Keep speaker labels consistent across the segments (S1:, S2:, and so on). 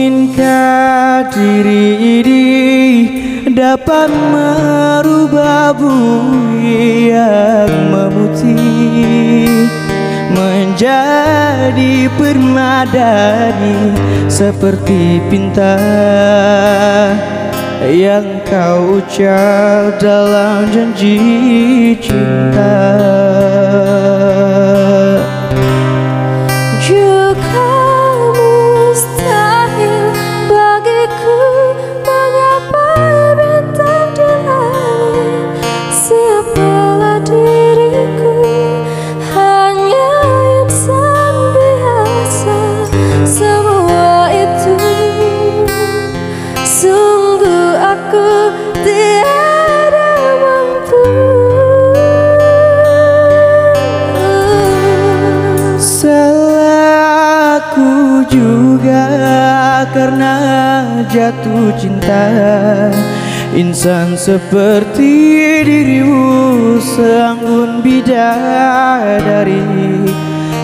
S1: Mungkinkah diri ini dapat merubah bumi yang memutih menjadi permadani seperti pinta yang kau ucap dalam janji cinta.
S2: Juga mustahil bagiku menggapai bintang di langit. Siapalah diriku, hanya insan biasa. Semua itu sungguh aku tiada mampu.
S1: Salah aku juga karena jatuh cinta. Insan seperti dirimu seanggun bidadari,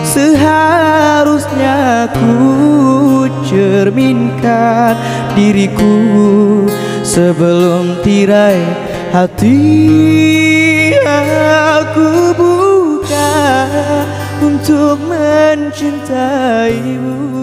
S1: seharusnya ku cerminkan diriku sebelum tirai hati aku buka untuk mencintaimu.